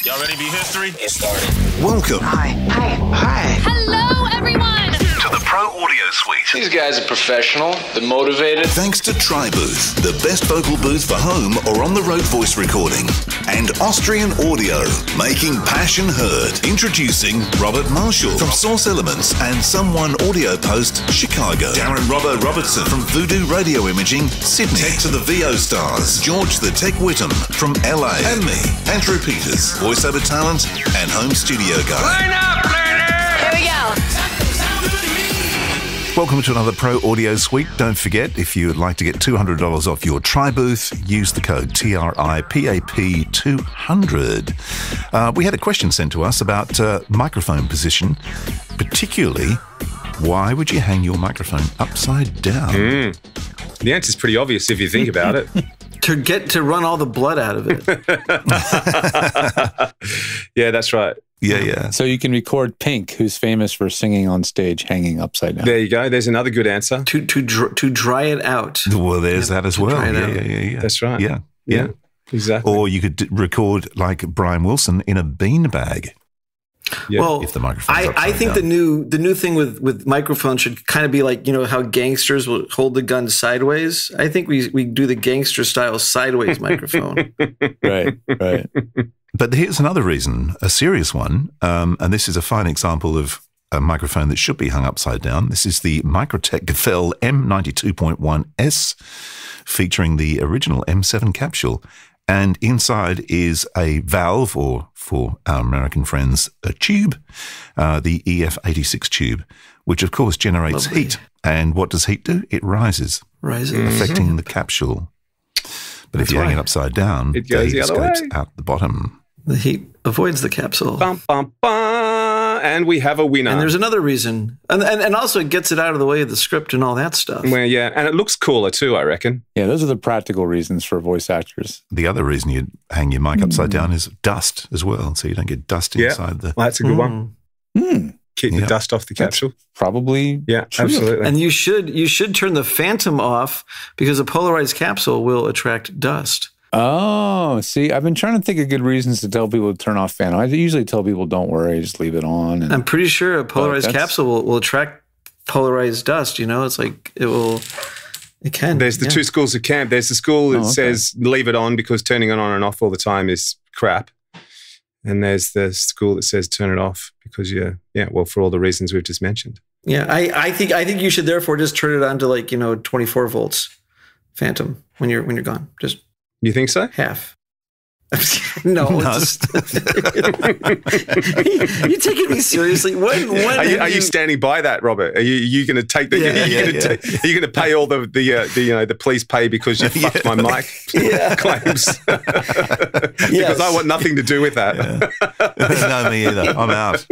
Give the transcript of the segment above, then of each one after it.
Y'all ready to be history? Get started. Welcome. Hi. Hello, everyone. To the Pro Audio Suite. These guys are professional. They're motivated. Thanks to TriBooth, the best vocal booth for home or on-the-road voice recording. And Austrian Audio, making passion heard. Introducing Robert Marshall from Source Elements and Someone Audio Post, Chicago. Darren Robbo Robertson from Voodoo Radio Imaging, Sydney. Tech to the VO Stars, George the Tech Whittam from LA. And me, Andrew Peters, voiceover talent and home studio guy. Line up, ladies! Here we go. Welcome to another Pro Audio Suite. Don't forget, if you would like to get $200 off your TriBooth, use the code TRIPAP200. We had a question sent to us about microphone position, particularly, why would you hang your microphone upside down? The answer's pretty obvious if you think about it. To run all the blood out of it. Yeah, that's right. Yeah. So you can record Pink, who's famous for singing on stage hanging upside down. There you go. There's another good answer. To dry it out. Well, there's that as well. Yeah. That's right. Yeah. Exactly. Or you could record like Brian Wilson in a beanbag. Yeah. Well, if the microphone's I think down. the new thing with microphones should kind of be like, you know, how gangsters will hold the gun sideways. I think we do the gangster style sideways microphone. Right. But here's another reason, a serious one, and this is a fine example of a microphone that should be hung upside down. This is the Microtech Gefell M92.1S, featuring the original M7 capsule. And inside is a valve, or for our American friends, a tube, the EF86 tube, which of course generates heat. And what does heat do? It rises, affecting the capsule. But if you hang it upside down, it goes the other way. escapes out the bottom. The heat avoids the capsule. Bum, bum, bum. And we have a winner. And there's another reason. And also it gets it out of the way of the script and all that stuff. Well, yeah, and it looks cooler too, I reckon. Yeah, those are the practical reasons for voice actors. The other reason you hang your mic upside down is dust as well, so you don't get dust inside the... Well, that's a good one. Keep the dust off the capsule. That's probably true. Absolutely. And you should turn the phantom off because a polarized capsule will attract dust. Oh, see, I've been trying to think of good reasons to tell people to turn off phantom. I usually tell people, don't worry, just leave it on. And, I'm pretty sure a polarized capsule will attract polarized dust. You know, it's like it can. There's the two schools of camp. There's the school that says leave it on because turning it on and off all the time is crap. And there's the school that says turn it off because for all the reasons we've just mentioned. Yeah, I think you should therefore just turn it on to 24 volts phantom when you're gone. Just you think so? Half. No. You're taking me seriously. When are you standing by that, Robert? Are you going to take the? Are you going to pay all the police pay because you fucked my mic claims? Because I want nothing to do with that. No, me either. I'm out.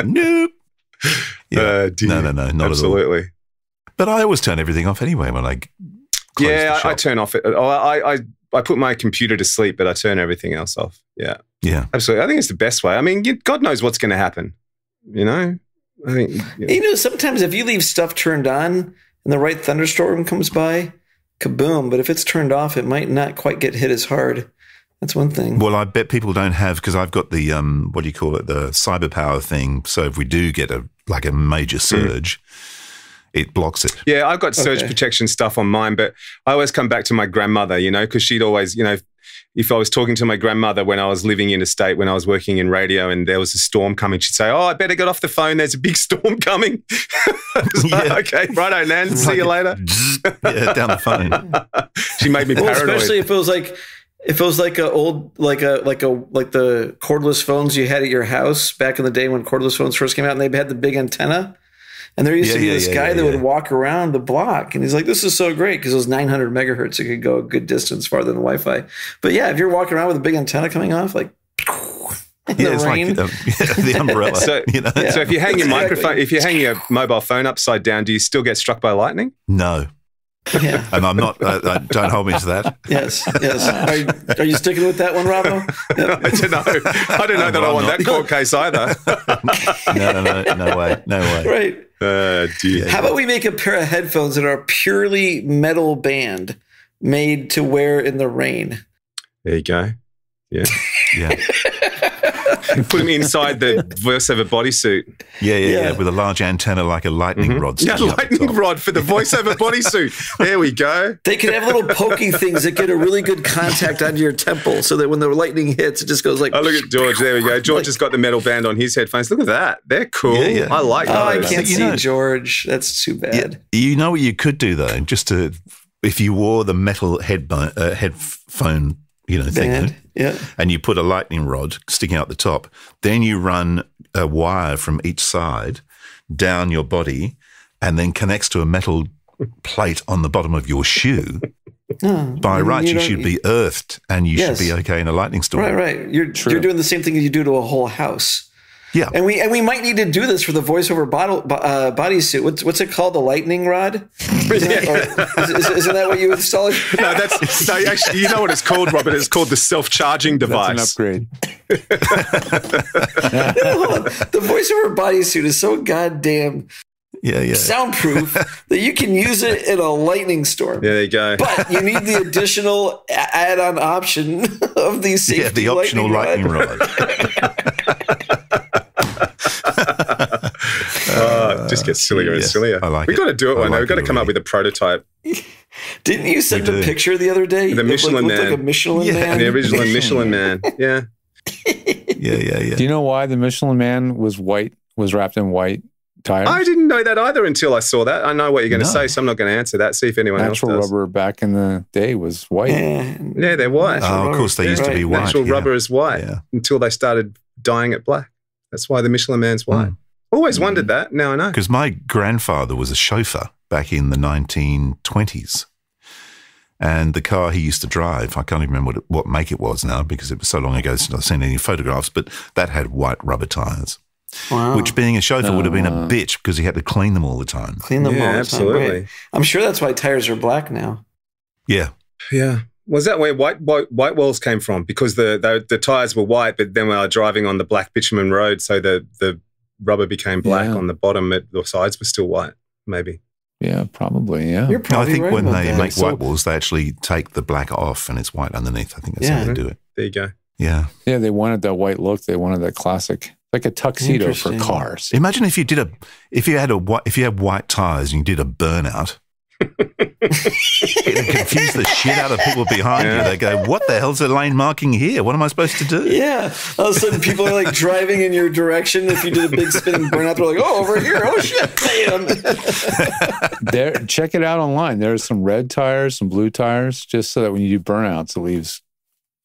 Nope. No, not absolutely. At all. But I always turn everything off anyway when I close the shop. I turn off it. I put my computer to sleep, but I turn everything else off. Yeah, absolutely. I think it's the best way. I mean, God knows what's going to happen. You know, I think sometimes if you leave stuff turned on and the right thunderstorm comes by, kaboom. But if it's turned off, it might not quite get hit as hard. That's one thing. Well, I bet people don't have, because I've got the what do you call it, the cyber power thing. So if we do get a major surge. It blocks it. Yeah, I've got surge protection stuff on mine, but I always come back to my grandmother, because she'd always, if I was talking to my grandmother when I was living in a state, when I was working in radio and there was a storm coming, she'd say, I better get off the phone. There's a big storm coming. Okay, righto, Nan. See you later. Down the phone. She made me paranoid. Especially if it was like the cordless phones you had at your house back in the day when cordless phones first came out and they had the big antenna. And there used to be this guy that would walk around the block, and he's like, "This is so great," because it was 900 megahertz. It could go a good distance farther than Wi-Fi. But yeah, if you're walking around with a big antenna coming off, like it's rain. Like the umbrella. So if you hang your microphone, if you hang your mobile phone upside down, do you still get struck by lightning? No. Yeah. And I'm not. Don't hold me to that. Yes. Are you sticking with that one, Robbo? Yep. I don't know that I want that court case either. No way. Right. Dear. How about we make a pair of headphones that are purely metal band made to wear in the rain? There you go. Yeah. Put him inside the voiceover bodysuit. Yeah, with a large antenna like a lightning rod. Yeah, lightning rod for the voiceover bodysuit. There we go. They could have little pokey things that get a really good contact onto your temple so that when the lightning hits, it just goes like... Oh, look at George. There we go. George has got the metal band on his headphones. Look at that. They're cool. Yeah. I like those. Oh, I can't see George. That's too bad. Yeah. You know what you could do, though? If you wore the metal headphone, thing, and you put a lightning rod sticking out the top, then you run a wire from each side down your body and then connects to a metal plate on the bottom of your shoe. By rights, you should be earthed and you should be okay in a lightning storm. Right. You're doing the same thing you do to a whole house. Yeah, and we might need to do this for the voiceover bodysuit. What's it called? The lightning rod? Isn't that what you installed? No, actually, you know what it's called, Robert? It's called the self-charging device. That's an upgrade. Hold on. The voiceover bodysuit is so goddamn soundproof that you can use it in a lightning storm. There you go. But you need the additional add-on option of the safety the optional lightning rod. It just gets sillier and sillier. We've got to do it one day. We've got to come up with a prototype. Didn't you send a picture the other day? The Michelin Man. Like a Michelin Man. The original Michelin Man. Yeah. Yeah. Do you know why the Michelin Man was wrapped in white tires? I didn't know that either until I saw that. I know what you're going to say, so I'm not going to answer that. See if anyone else does. Natural rubber back in the day was white. Yeah, they're white. Oh, of course, they used to be white. Natural rubber is white until they started dyeing it black. That's why the Michelin Man's white. Always wondered that. Now I know. Because my grandfather was a chauffeur back in the 1920s. And the car he used to drive, I can't even remember what make it was now because it was so long ago since I've seen any photographs, but that had white rubber tyres. Wow. Which being a chauffeur would have been a bitch because he had to clean them all the time. Absolutely. Right. I'm sure that's why tires are black now. Yeah. Yeah. Was that where white walls came from? Because the tires were white, but then we were driving on the black bitumen road, so the rubber became black on the bottom. The sides were still white, maybe. Yeah, probably. Yeah. You're probably I think right when they that. make white walls, they actually take the black off and it's white underneath. I think that's how they do it. There you go. Yeah. Yeah, they wanted that white look. They wanted that classic, like a tuxedo for cars. Imagine if you had white tires and you did a burnout. It'd confuse the shit out of people behind you. They go, what the hell's the lane marking here? What am I supposed to do? Yeah. All of a sudden people are like driving in your direction. If you did a big spinning burnout, they're like, oh, over here. Oh, shit. Bam. Check it out online. There's some red tires, some blue tires, just so that when you do burnouts, it leaves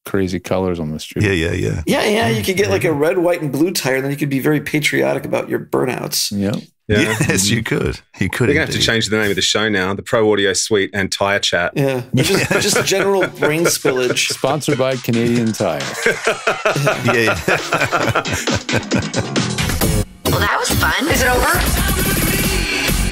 crazy colors on the street. Yeah. You could get like a red, white, and blue tire, and then you could be very patriotic about your burnouts. Yep. Yeah. Yes, you could. You could. We're going to have to change the name of the show now. The Pro Audio Suite and Tire Chat. Yeah. Just general brain spillage. Sponsored by Canadian Tire. Well, that was fun. Is it over?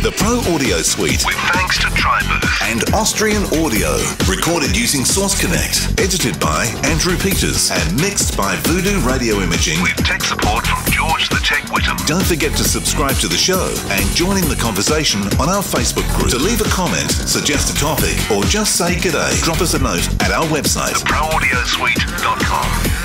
The Pro Audio Suite, with thanks to TriBooth and Austrian Audio, recorded using Source Connect, edited by Andrew Peters and mixed by Voodoo Radio Imaging, with tech support from George the Tech Whittam. Don't forget to subscribe to the show and join in the conversation on our Facebook group. To leave a comment, suggest a topic, or just say g'day, drop us a note at our website, theproaudiosuite.com.